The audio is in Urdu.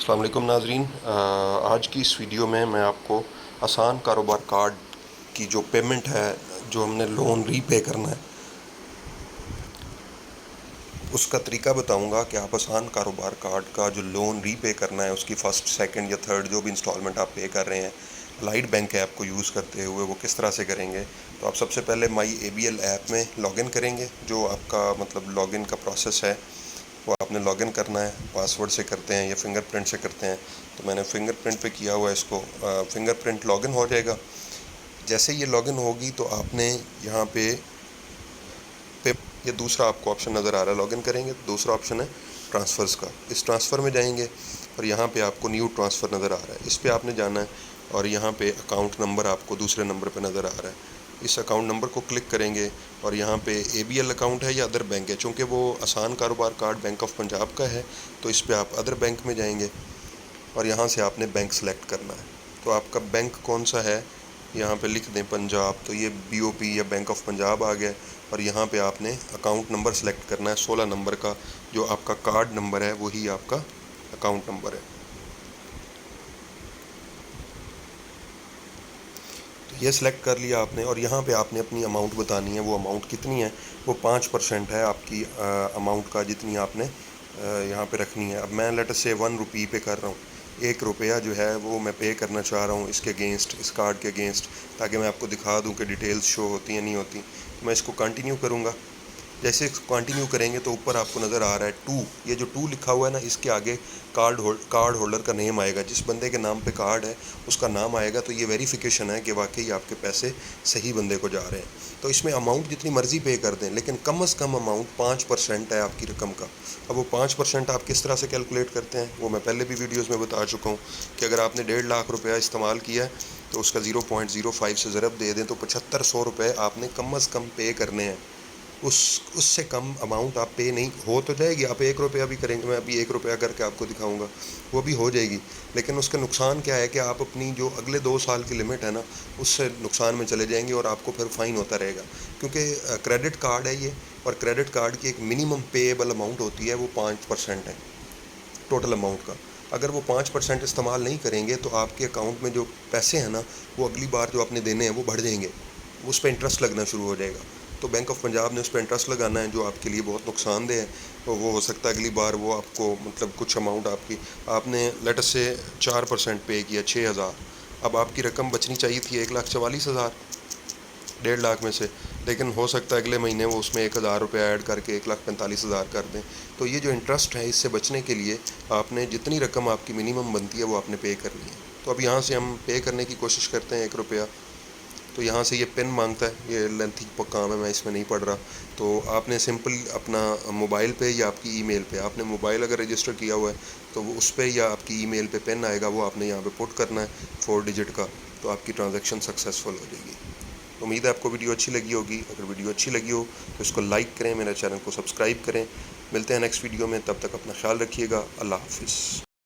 السلام علیکم ناظرین، آج کی اس ویڈیو میں آپ کو آسان کاروبار کارڈ کی جو پیمنٹ ہے، جو ہم نے لون ری پے کرنا ہے، اس کا طریقہ بتاؤں گا کہ آپ آسان کاروبار کارڈ کا جو لون ری پے کرنا ہے، اس کی فرسٹ، سیکنڈ یا تھرڈ جو بھی انسٹالمنٹ آپ پے کر رہے ہیں لائٹ بینک ایپ کو یوز کرتے ہوئے، وہ کس طرح سے کریں گے۔ تو آپ سب سے پہلے مائی اے بی ایل ایپ میں لاگ ان کریں گے۔ جو آپ کا لاگ ان کا پروسیس ہے وہ آپ نے لاگ ان کرنا ہے، پاسورڈ سے کرتے ہیں یا فنگر پرنٹ سے کرتے ہیں۔ تو میں نے فنگر پرنٹ پہ کیا ہوا ہے، اس کو فنگر پرنٹ لاگ ان ہو جائے گا۔ جیسے یہ لاگ ان ہوگی تو آپ نے یہاں پہ یہ دوسرا آپ کو آپشن نظر آ رہا ہے، لاگ ان کریں گے تو دوسرا آپشن ہے ٹرانسفرز کا۔ اس ٹرانسفر میں جائیں گے اور یہاں پہ آپ کو نیو ٹرانسفر نظر آ رہا ہے، اس پہ آپ نے جانا ہے اور یہاں پہ اکاؤنٹ نمبر آپ کو دوسرے نمبر پہ نظر آ رہا ہے۔ اس اکاؤنٹ نمبر کو کلک کریں گے اور یہاں پہ اے بی ایل اکاؤنٹ ہے یا ادر بینک ہے، چونکہ وہ آسان کاروبار کارڈ بینک آف پنجاب کا ہے تو اس پہ آپ ادر بینک میں جائیں گے اور یہاں سے آپ نے بینک سلیکٹ کرنا ہے۔ تو آپ کا بینک کون سا ہے یہاں پہ لکھ دیں پنجاب، تو یہ بی او پی یا بینک آف پنجاب آ گیا، اور یہاں پہ آپ نے اکاؤنٹ نمبر سلیکٹ کرنا ہے 16 نمبر کا، جو آپ کا کارڈ نمبر ہے وہی آپ کا اکاؤنٹ نمبر ہے۔ تو یہ سلیکٹ کر لیا آپ نے، اور یہاں پہ آپ نے اپنی اماؤنٹ بتانی ہے۔ وہ اماؤنٹ کتنی ہے؟ وہ 5% ہے آپ کی اماؤنٹ کا، جتنی آپ نے یہاں پہ رکھنی ہے۔ اب میں لیٹس سے 1 روپی پہ کر رہا ہوں، 1 روپیہ جو ہے وہ میں پے کرنا چاہ رہا ہوں اس کے اگینسٹ، اس کارڈ کے اگینسٹ، تاکہ میں آپ کو دکھا دوں کہ ڈیٹیلز شو ہوتی ہیں نہیں ہوتی۔ میں اس کو کنٹینیو کروں گا۔ جیسے کنٹینیو کریں گے تو اوپر آپ کو نظر آ رہا ہے 2، یہ جو 2 لکھا ہوا ہے نا، اس کے آگے کارڈ ہولڈر کا نیم آئے گا، جس بندے کے نام پہ کارڈ ہے اس کا نام آئے گا، تو یہ ویریفیکیشن ہے کہ واقعی آپ کے پیسے صحیح بندے کو جا رہے ہیں۔ تو اس میں اماؤنٹ جتنی مرضی پے کر دیں، لیکن کم از کم اماؤنٹ 5% ہے آپ کی رقم کا۔ اب وہ 5% آپ کس طرح سے کیلکولیٹ کرتے ہیں وہ میں پہلے بھی ویڈیوز میں بتا چکا ہوں کہ اگر آپ نے 1.5 لاکھ روپیہ استعمال کیا ہے تو اس کا 0.05 سے ضرب دے دیں تو 7500 روپے آپ نے کم از کم پے کرنے ہیں۔ اس سے کم اماؤنٹ آپ پے نہیں ہو تو جائے گی، آپ 1 روپیہ بھی کریں گے، میں ابھی 1 روپیہ کر کے آپ کو دکھاؤں گا، وہ بھی ہو جائے گی، لیکن اس کا نقصان کیا ہے کہ آپ اپنی جو اگلے 2 سال کی لمٹ ہے نا، اس سے نقصان میں چلے جائیں گے اور آپ کو پھر فائن ہوتا رہے گا، کیونکہ کریڈٹ کارڈ ہے یہ، اور کریڈٹ کارڈ کی ایک منیمم پے ایبل اماؤنٹ ہوتی ہے، وہ 5% ہے ٹوٹل اماؤنٹ کا۔ اگر وہ 5% استعمال نہیں کریں گے تو آپ کے اکاؤنٹ میں جو پیسے ہیں نا، وہ اگلی بار جو آپ نے دینے ہیں وہ بڑھ جائیں گے، اس پہ انٹرسٹ لگنا شروع ہو جائے گا۔ تو بینک آف پنجاب نے اس پہ انٹرسٹ لگانا ہے، جو آپ کے لیے بہت نقصان دہ ہے۔ تو وہ ہو سکتا ہے اگلی بار وہ آپ کو کچھ اماؤنٹ آپ نے لیٹس سے 4% پے کیا، 6000، اب آپ کی رقم بچنی چاہیے تھی 1,44,000 1.5 لاکھ میں سے، لیکن ہو سکتا ہے اگلے مہینے وہ اس میں 1000 روپیہ ایڈ کر کے 1,45,000 کر دیں۔ تو یہ جو انٹرسٹ ہے، اس سے بچنے کے لیے آپ نے جتنی رقم آپ کی منیمم بنتی ہے وہ آپ نے پے کرنی ہے۔ تو اب یہاں سے ہم پے کرنے کی کوشش کرتے ہیں 1 روپیہ۔ تو یہاں سے یہ پن مانگتا ہے، یہ لینتھی کام ہے، میں اس میں نہیں پڑھ رہا۔ تو آپ نے سمپل اپنا موبائل پہ یا آپ کی ای میل پہ، آپ نے موبائل اگر رجسٹر کیا ہوا ہے تو وہ اس پہ، یا آپ کی ای میل پہ پن آئے گا، وہ آپ نے یہاں پہ پٹ کرنا ہے 4 ڈیجٹ کا، تو آپ کی ٹرانزیکشن سکسیزفل ہو جائے گی۔ امید ہے آپ کو ویڈیو اچھی لگی ہوگی۔ اگر ویڈیو اچھی لگی ہو تو اس کو لائک کریں، میرے چینل کو سبسکرائب کریں۔ ملتے ہیں نیکسٹ ویڈیو میں، تب تک اپنا خیال رکھیے گا۔ اللہ حافظ۔